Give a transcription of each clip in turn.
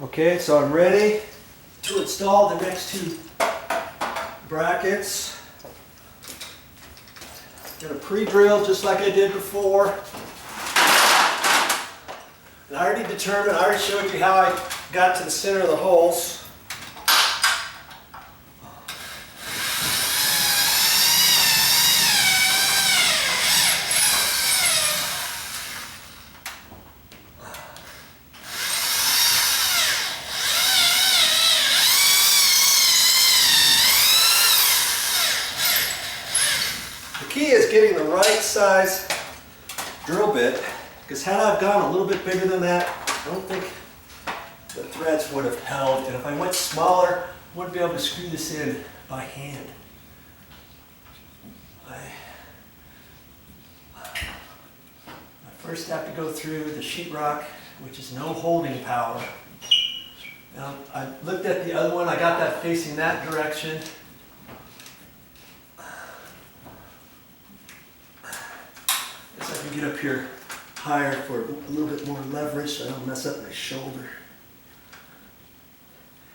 Okay, so I'm ready to install the next two brackets. Got a pre-drill just like I did before. And I already determined, I already showed you how I got to the center of the holes. The key is getting the right size drill bit, because had I gone a little bit bigger than that, I don't think the threads would have held. And if I went smaller, I wouldn't be able to screw this in by hand. I first have to go through the sheetrock, which is no holding power. Now, I looked at the other one, I got that facing that direction. Guess I can get up here higher for a little bit more leverage so I don't mess up my shoulder.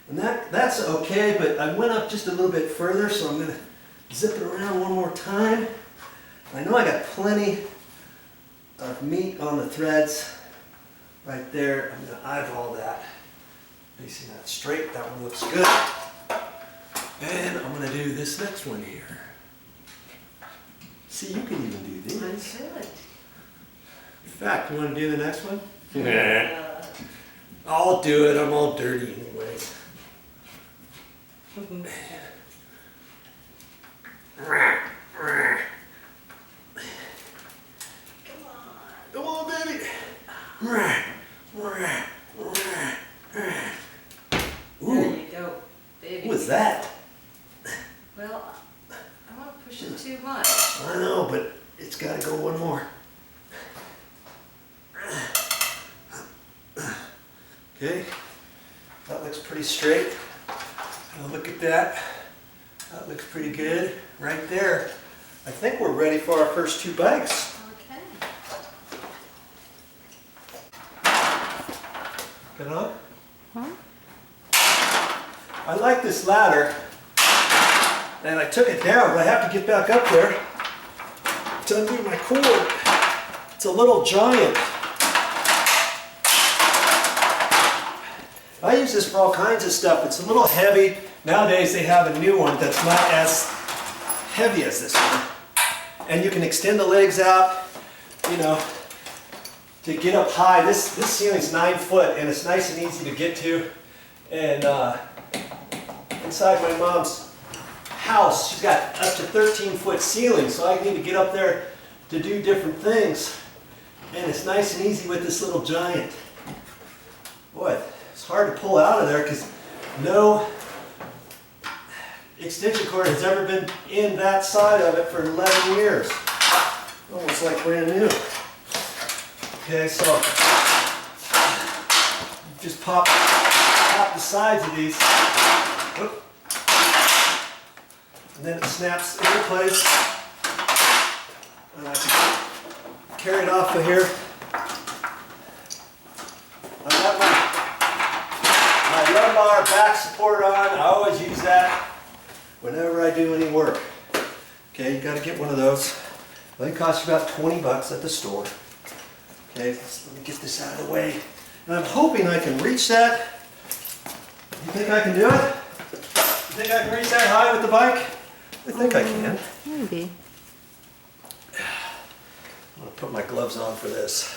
And that's okay, but I went up just a little bit further, so I'm going to zip it around one more time. I know I got plenty of meat on the threads right there. I'm going to eyeball that, facing that straight. That one looks good. And I'm going to do this next one here. See, you can even do these. I could. In fact, you want to do the next one? Yeah. I'll do it. I'm all dirty anyways. Come on, baby. There you go, baby. What was that? Well, I won't push it too much. I know, but it's got to go one more. Okay, that looks pretty straight. Now look at that. That looks pretty good right there. I think we're ready for our first two bikes. Okay. Get on? Huh? I like this ladder, and I took it down, but I have to get back up there to undo my cord. It's a little giant. I use this for all kinds of stuff. It's a little heavy. Nowadays they have a new one that's not as heavy as this one. And you can extend the legs out, you know, to get up high. This ceiling's 9 foot and it's nice and easy to get to. And inside my mom's house, she's got up to 13-foot ceiling, so I need to get up there to do different things. And it's nice and easy with this little giant. Boy, it's hard to pull out of there because no extension cord has ever been in that side of it for 11 years. Almost like brand new. Okay, so just pop the sides of these. Whoop. And then it snaps into place. And I can carry it off of here. I got my lumbar back support on. I always use that whenever I do any work. Okay, you got to get one of those. They cost you about 20 bucks at the store. Okay, let me get this out of the way. And I'm hoping I can reach that. You think I can do it? You think I can reach that high with the bike? I think I can. Maybe. I'm going to put my gloves on for this.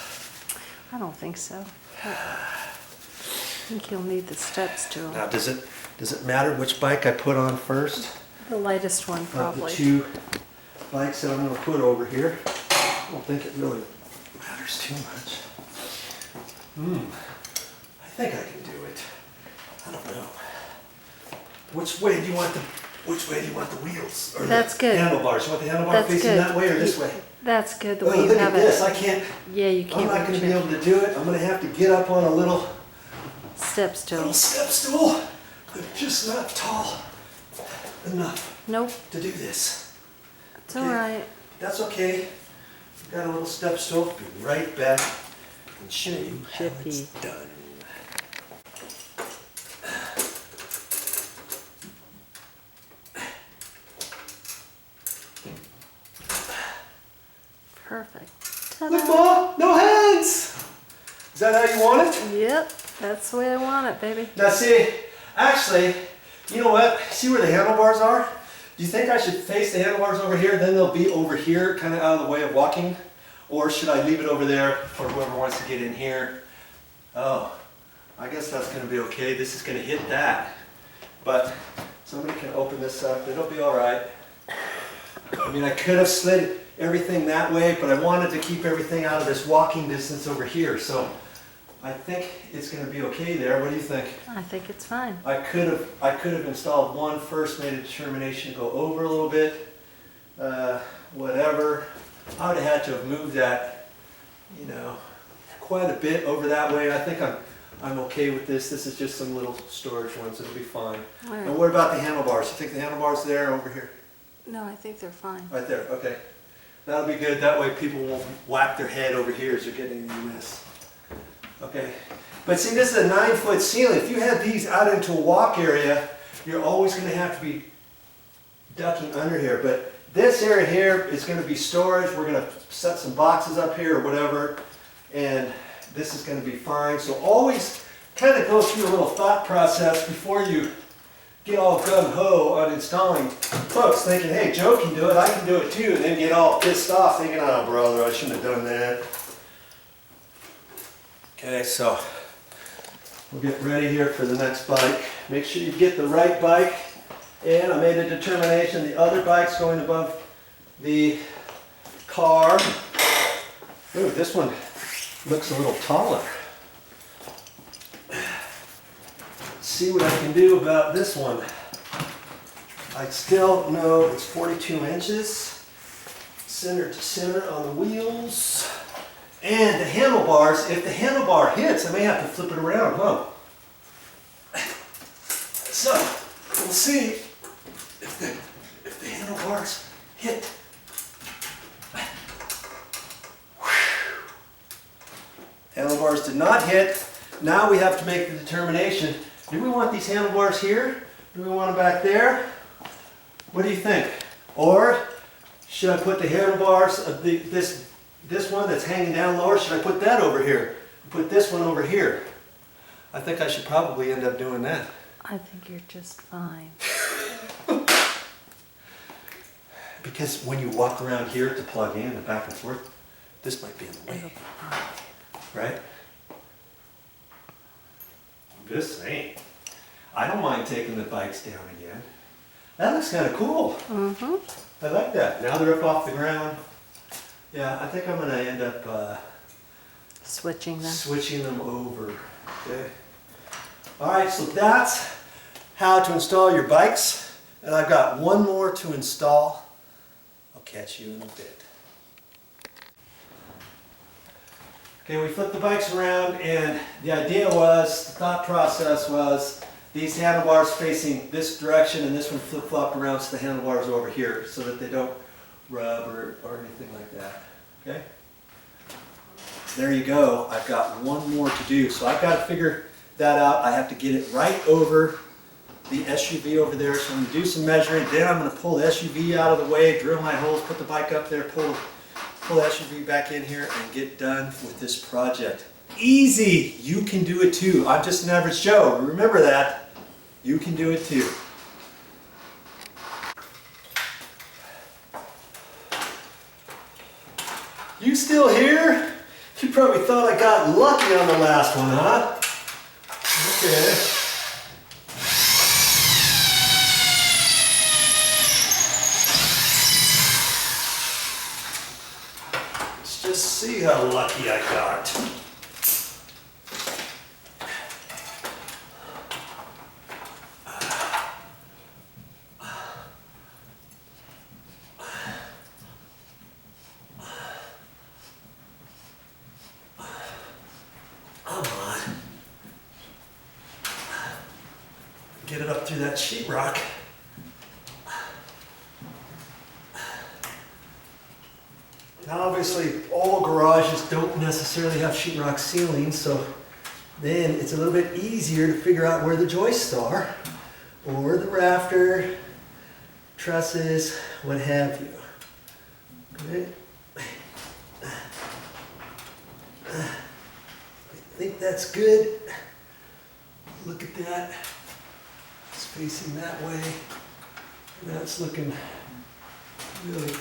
I don't think so. I think you'll need the steps to them. Now, does it matter which bike I put on first? The lightest one, Of probably. the two bikes that I'm going to put over here. I don't think it really matters too much. I think I can do it. I don't know. Which way do you want the wheels? Or That's the good. handlebars? You want the handlebar That's facing good. that way or this way? That's good, the Oh, way you look have at this. it. I can't. Yeah, you I'm can't not going reach to be it. able to do it. I'm going to have to get up on a little Step stool. step stool. I'm just not tall enough Nope, to do this. it's Okay. alright. That's okay. I've got a little step stool. Be right back and show you how it's done. that how you want it? Yep, that's the way I want it, baby. Now see, actually, you know what? See where the handlebars are? Do you think I should face the handlebars over here, then they'll be over here, kind of out of the way of walking? Or should I leave it over there for whoever wants to get in here? Oh, I guess that's going to be okay. This is going to hit that. But somebody can open this up. It'll be all right. I mean, I could have slid everything that way, but I wanted to keep everything out of this walking distance over here. So I think it's going to be okay there. What do you think? I think it's fine. I could have installed one first, made a determination to go over a little bit, whatever. I would have had to have moved that, you know, quite a bit over that way. I think I'm okay with this. This is just some little storage ones. It'll be fine. All right. And what about the handlebars? You think the handlebars there or over here? No, I think they're fine. Right there. Okay. That'll be good. That way people won't whack their head over here as they're getting in this. Okay. But see, this is a 9-foot ceiling. If you had these out into a walk area, you're always going to have to be ducking under here. But this area here is going to be storage. We're going to set some boxes up here or whatever. And this is going to be fine. So always kind of go through a little thought process before you get all gung-ho on installing. Folks thinking, hey, Joe can do it, I can do it too. And then get all pissed off thinking, oh brother, I shouldn't have done that. Okay, so we'll get ready here for the next bike. Make sure you get the right bike. And I made a determination the other bike's going above the car. Ooh, this one looks a little taller. Let's see what I can do about this one. I still know it's 42 inches, center to center on the wheels. And the handlebars, if the handlebar hits, I may have to flip it around, huh? So, we'll see if the handlebars hit. Handlebars did not hit. Now we have to make the determination. Do we want these handlebars here? Do we want them back there? What do you think? Or should I put the handlebars of this one that's hanging down lower, should I put that over here? Put this one over here? I think I should probably end up doing that. I think you're just fine. Because when you walk around here to plug in and back and forth, this might be in the way. It'll be fine. Right? I'm just saying. I don't mind taking the bikes down again. That looks kind of cool. Mm-hmm. I like that. Now they're up off the ground. Yeah, I think I'm going to end up Switching them. switching them over. Okay. All right, so that's how to install your bikes. And I've got one more to install. I'll catch you in a bit. Okay, we flipped the bikes around, and the idea was, the thought process was, these handlebars facing this direction and this one flip-flopped around so the handlebars are over here so that they don't rub or anything like that. Okay? There you go. I've got one more to do. So I've got to figure that out. I have to get it right over the SUV over there. So I'm going to do some measuring. Then I'm going to pull the SUV out of the way, drill my holes, put the bike up there, pull the SUV back in here, and get done with this project. Easy! You can do it too. I'm just an average Joe. Remember that. You can do it too. You still here? You probably thought I got lucky on the last one, huh? Okay. Let's just see how lucky I got. Get it up through that sheetrock. Now obviously all garages don't necessarily have sheetrock ceilings, so then it's a little bit easier to figure out where the joists are, or the rafter, trusses, what have you. Okay. I think that's good. Look at that. It's facing that way. And that's looking really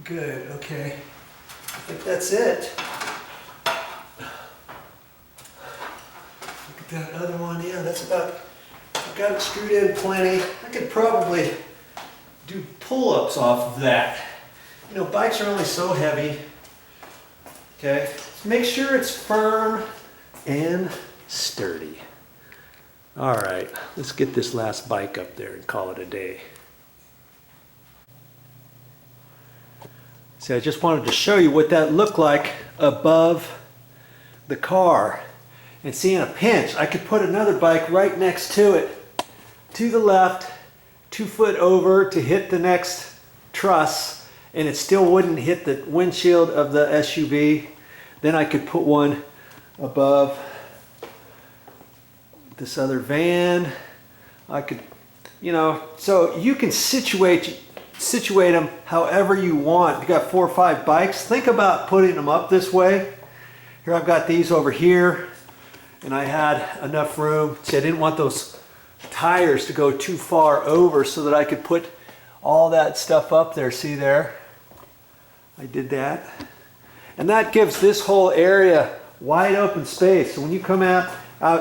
good. Okay. I think that's it. Look at that other one. Yeah, that's about, I've got it screwed in plenty. I could probably do pull-ups off of that. You know, bikes are only so heavy. Okay. Make sure it's firm and sturdy. All right, let's get this last bike up there and call it a day. See, I just wanted to show you what that looked like above the car. And see, in a pinch, I could put another bike right next to it, to the left, 2 foot over to hit the next truss, and it still wouldn't hit the windshield of the SUV. Then I could put one above this other van. I could, you know, so you can situate them however you want. You got 4 or 5 bikes. Think about putting them up this way. Here I've got these over here, and I had enough room. See, I didn't want those tires to go too far over so that I could put all that stuff up there. See there? I did that. And that gives this whole area wide open space. So when you come out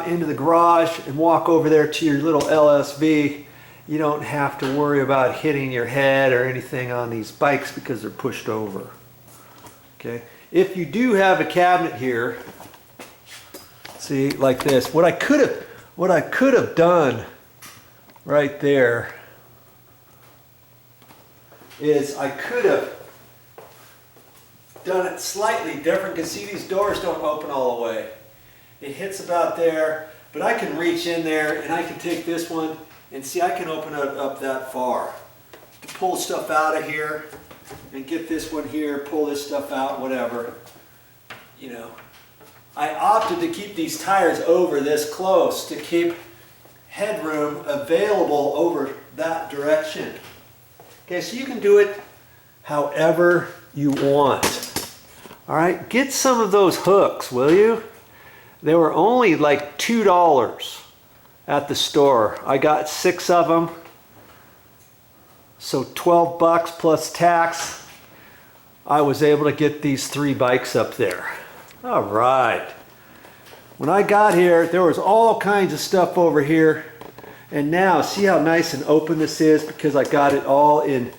into the garage and walk over there to your little LSV, you don't have to worry about hitting your head or anything on these bikes because they're pushed over. Okay. If you do have a cabinet here, see, like this, what I could have done right there is I could have done it slightly different, because see, these doors don't open all the way. It hits about there, but I can reach in there and I can take this one and see, I can open it up that far to pull stuff out of here and get this one here, pull this stuff out, whatever. You know, I opted to keep these tires over this close to keep headroom available over that direction. Okay, so you can do it however you want. All right, get some of those hooks, will you? They were only like $2 at the store. I got 6 of them. So 12 bucks plus tax. I was able to get these 3 bikes up there. All right. When I got here, there was all kinds of stuff over here. And now, see how nice and open this is, because I got it all in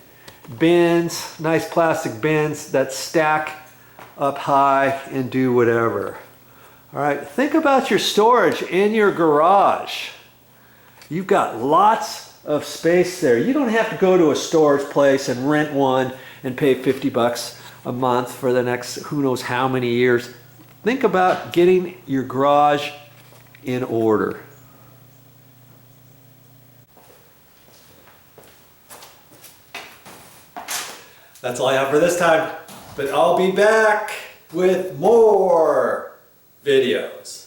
bins, nice plastic bins that stack up high and do whatever. All right, think about your storage in your garage. You've got lots of space there. You don't have to go to a storage place and rent one and pay 50 bucks a month for the next who knows how many years. Think about getting your garage in order. That's all I have for this time, but I'll be back with more videos.